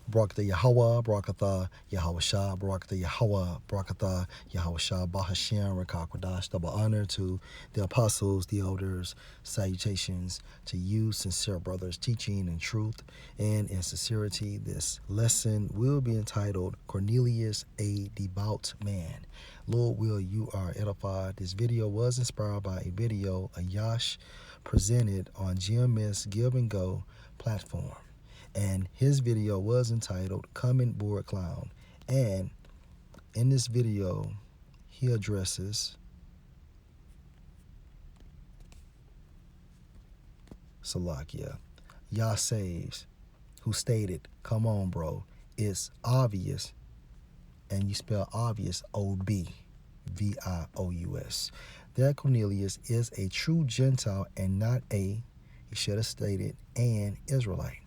Barakatha Yahweh, Barakatha Yahweh Shah, Barakatha Yahweh, Barakatha Yahweh Shah, Bahashem, Rakakwadash. Double honor to the apostles, the elders, salutations to you, sincere brothers, teaching in truth and in sincerity. This lesson will be entitled Cornelius, a Devout Man. Lord will you are edified. This video was inspired by a video Ayash presented on GMS Give and Go platform. And his video was entitled Coming Board Clown. And in this video, he addresses Salakia, Yah Saves, who stated, come on, bro, it's obvious, and you spell obvious O-B-V-I-O-U-S. That Cornelius is a true Gentile and not he should have stated, an Israelite.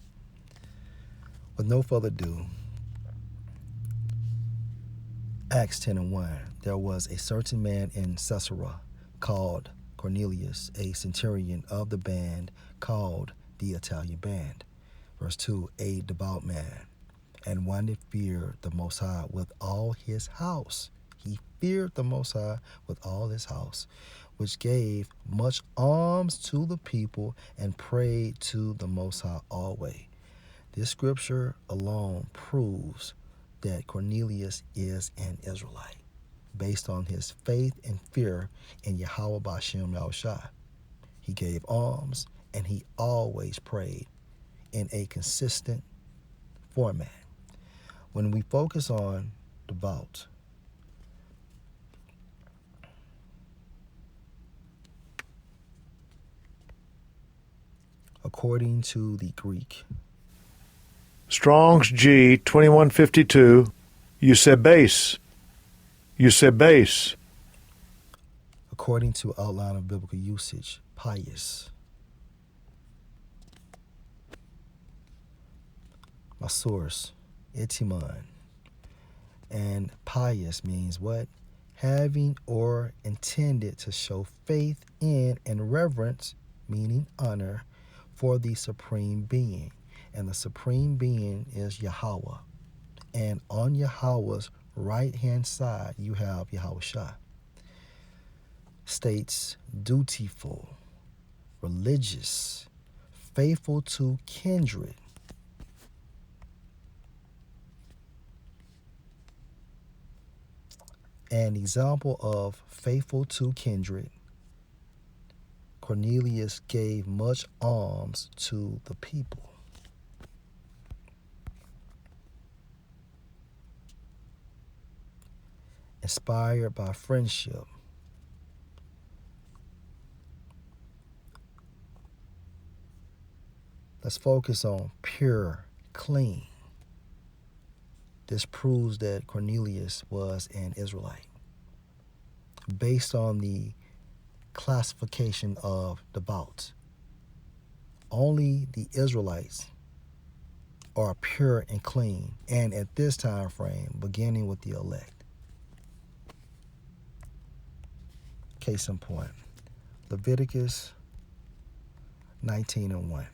With no further ado, Acts 10 and 1, there was a certain man in Caesarea called Cornelius, a centurion of the band called the Italian band. Verse 2, a devout man, and one that feared the Most High with all his house. He feared the Most High with all his house, which gave much alms to the people and prayed to the Most High always. This scripture alone proves that Cornelius is an Israelite, based on his faith and fear in Yahweh B'Shem Yahushua. He gave alms, and he always prayed in a consistent format. When we focus on devout, according to the Greek, Strong's G 2152, Eusebes. according to outline of biblical usage, pious. My source, Itiman. And pious means what? Having or intended to show faith in and reverence, meaning honor, for the supreme being. And the supreme being is Yahweh. And on Yahweh's right-hand side, you have Yahushua. States dutiful, religious, faithful to kindred. An example of faithful to kindred, Cornelius gave much alms to the people. Inspired by friendship. Let's focus on pure, clean. This proves that Cornelius was an Israelite, based on the classification of devout. Only the Israelites are pure and clean, and at this time frame, beginning with the elect. Case in point, Leviticus 19 and 1.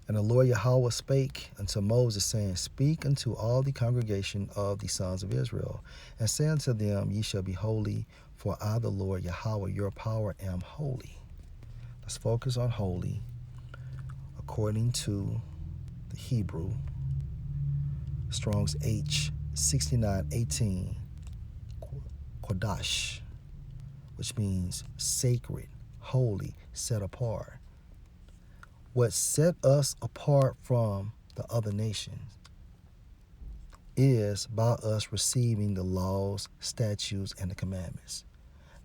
And the Lord Yahweh spake unto Moses, saying, speak unto all the congregation of the sons of Israel, and say unto them, ye shall be holy, for I, the Lord Yahweh, your power, am holy. Let's focus on holy according to the Hebrew, Strong's H 6918, Kodash, which means sacred, holy, set apart. What set us apart from the other nations is by us receiving the laws, statutes, and the commandments.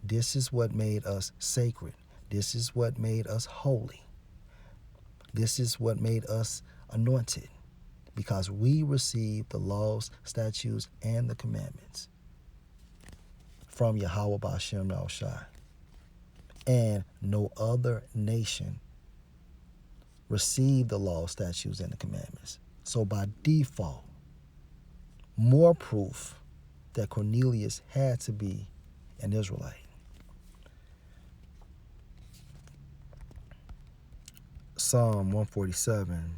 This is what made us sacred. This is what made us holy. This is what made us anointed, because we received the laws, statutes, and the commandments from Yahweh B'Shem Yahushua. And no other nation received the law, statutes, and the commandments. So by default, more proof that Cornelius had to be an Israelite. Psalm 147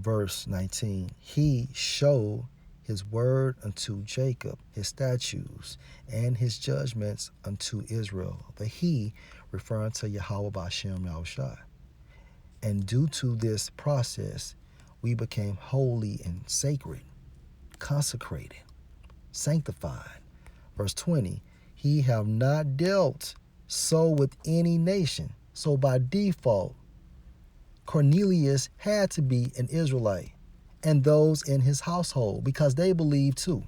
verse 19, he showed his word unto Jacob, his statutes, and his judgments unto Israel. The he referring to Yahweh B'Shem Yahushua. And due to this process, we became holy and sacred, consecrated, sanctified. Verse 20, he have not dealt so with any nation. So by default, Cornelius had to be an Israelite and those in his household because they believed too.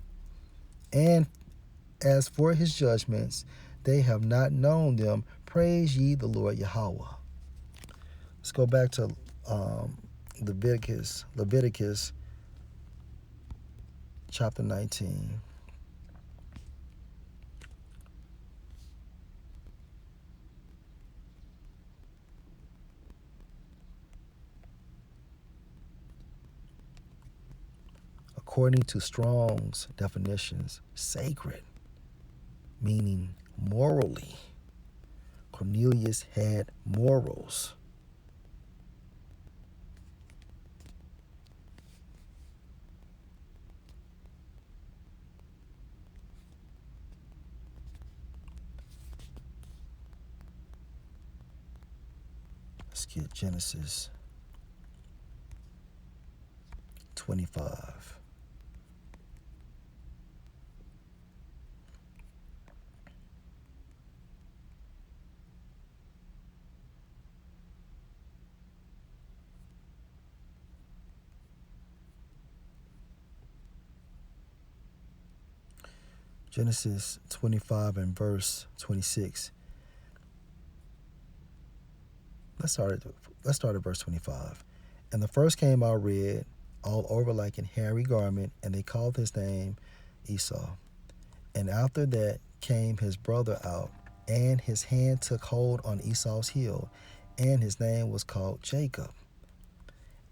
And as for his judgments, they have not known them. Praise ye the Lord Yahweh. Let's go back to Leviticus chapter 19. According to Strong's definitions, sacred, meaning morally. Cornelius had morals. Let's get Genesis 25. Genesis 25 and verse 26. Let's start at verse 25. And the first came out red, all over like an hairy garment, and they called his name Esau. And after that came his brother out, and his hand took hold on Esau's heel, and his name was called Jacob.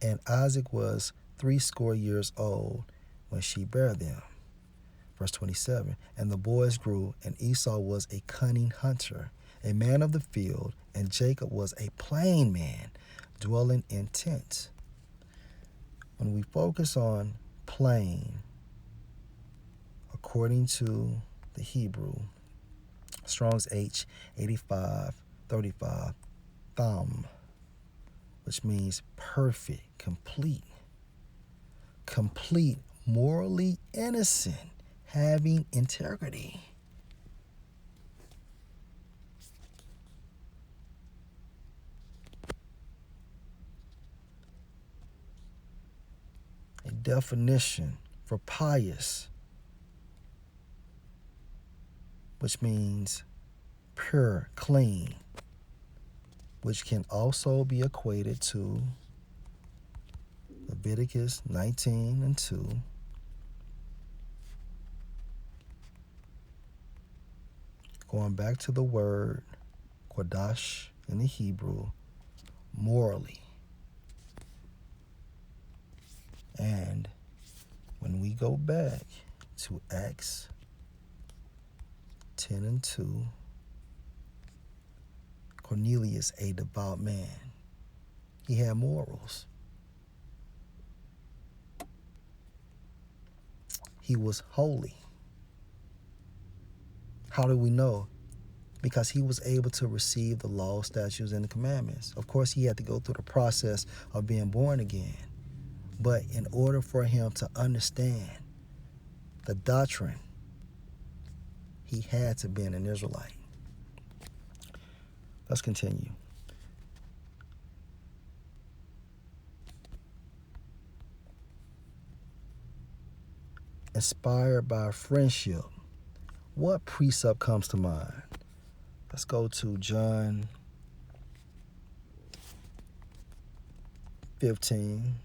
And Isaac was 80 years old when she bare them. Verse 27, and the boys grew, and Esau was a cunning hunter, a man of the field, and Jacob was a plain man, dwelling in tents. When we focus on plain, according to the Hebrew, Strong's H 8535, thumb, which means perfect, complete, morally innocent, having integrity. A definition for pious, which means pure, clean, which can also be equated to Leviticus 19 and 2. Going back to the word Kodash in the Hebrew, morally. And when we go back to Acts 10 and 2, Cornelius, a devout man, he had morals. He was holy. How do we know? Because he was able to receive the law, statutes, and the commandments. Of course, he had to go through the process of being born again. But in order for him to understand the doctrine, he had to be an Israelite. Let's continue. Inspired by friendship. What precept comes to mind? Let's go to John 15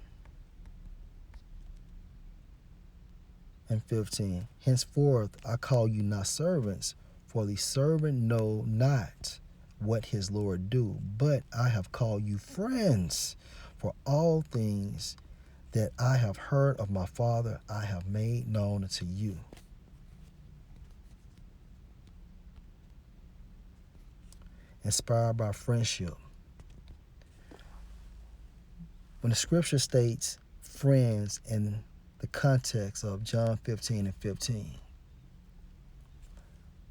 and 15. Henceforth I call you not servants, for the servant know not what his Lord do, but I have called you friends, for all things that I have heard of my Father I have made known unto you. Inspired by friendship. When the scripture states friends in the context of John 15 and 15.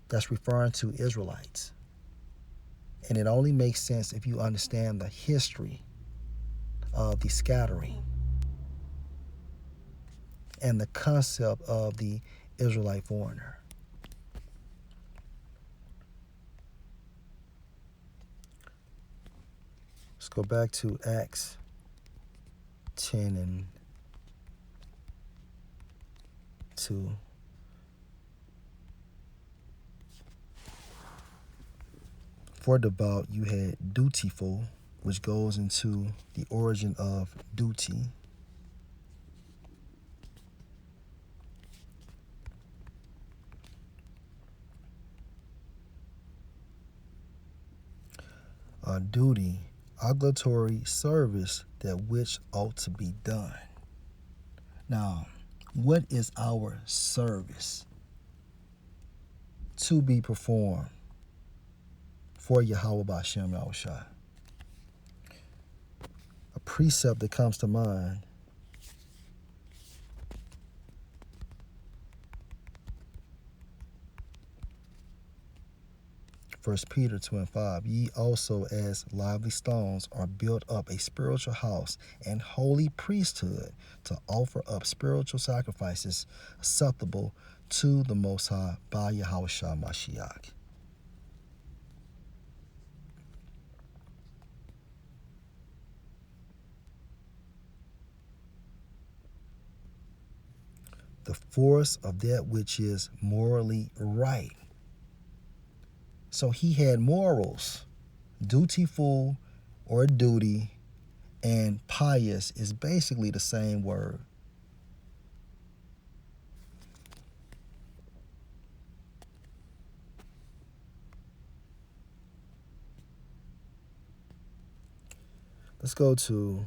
That's referring to Israelites. And it only makes sense if you understand the history of the scattering and the concept of the Israelite foreigner. Let's go back to Acts 10 and 2. For devout, you had dutiful, which goes into the origin of duty. Duty, obligatory service that which ought to be done. Now, what is our service to be performed for Yahweh B'Shem Yahushua? A precept that comes to mind First Peter 2 and 5, ye also as lively stones are built up a spiritual house and holy priesthood to offer up spiritual sacrifices acceptable to the Most High by Yahushua Mashiach. The force of that which is morally right. So he had morals. Dutiful or duty and pious is basically the same word. Let's go to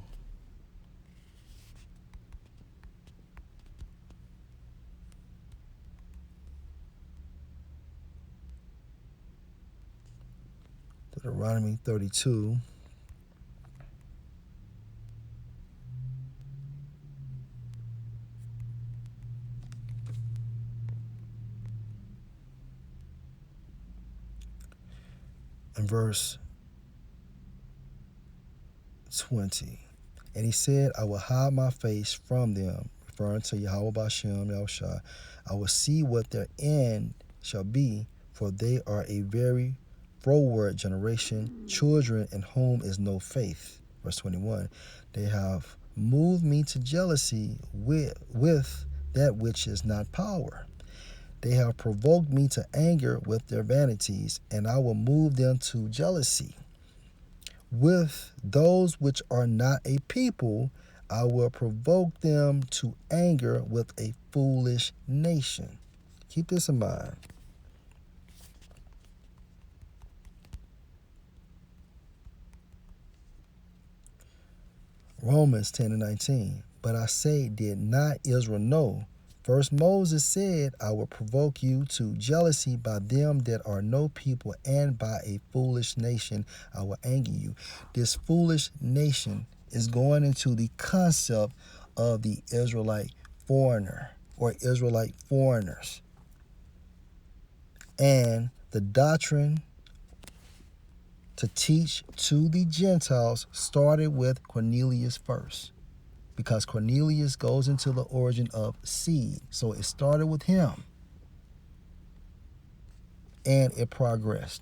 Deuteronomy 32. And verse 20. And he said, I will hide my face from them, referring to Yahweh B'Shem Yahushua. I will see what their end shall be, for they are a very froward generation, children in whom is no faith. Verse 21. They have moved me to jealousy with that which is not power. They have provoked me to anger with their vanities, and I will move them to jealousy. With those which are not a people, I will provoke them to anger with a foolish nation. Keep this in mind. Romans 10 and 19. But I say, did not Israel know? First Moses said, I will provoke you to jealousy by them that are no people, and by a foolish nation I will anger you. This foolish nation is going into the concept of the Israelite foreigner or Israelite foreigners. And the doctrine to teach to the Gentiles started with Cornelius first, because Cornelius goes into the origin of seed. So it started with him and it progressed.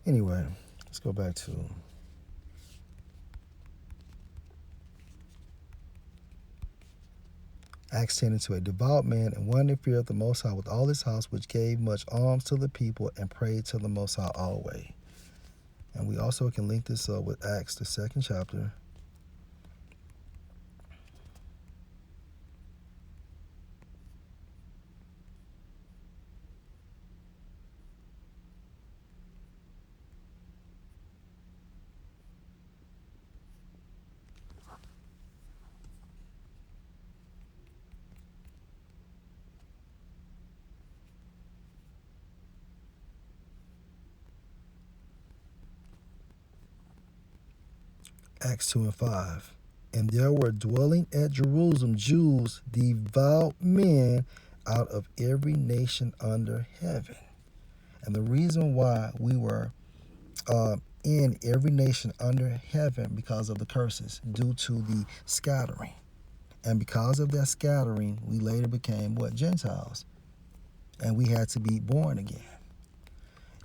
Anyway, let's go back to Acts 10 and 2. A devout man and one that feareth the Most High with all his house, which gave much alms to the people and prayed to the Most High always. And we also can link this up with Acts, the 2nd chapter. Acts 2 and 5. And there were dwelling at Jerusalem Jews, devout men out of every nation under heaven. And the reason why we were in every nation under heaven because of the curses due to the scattering. And because of that scattering, we later became what? Gentiles. And we had to be born again.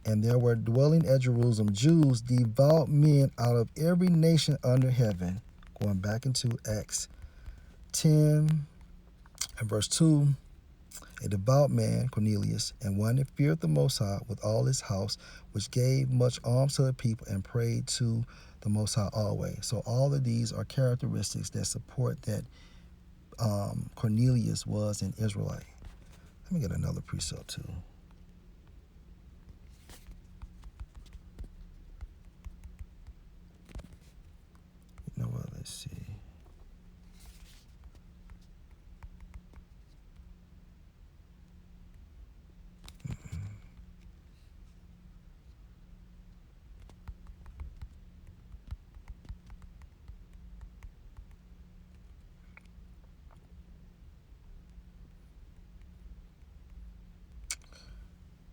And there were dwelling at Jerusalem Jews, devout men out of every nation under heaven. Going back into Acts 10 and verse 2. A devout man, Cornelius, and one that feared the Most High with all his house, which gave much alms to the people and prayed to the Most High always. So all of these are characteristics that support that Cornelius was an Israelite. Let me get another precept too. You know what? Let's see.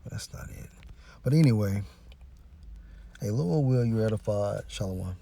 That's not it. But anyway, hey, Lord, will you edified? Shalom.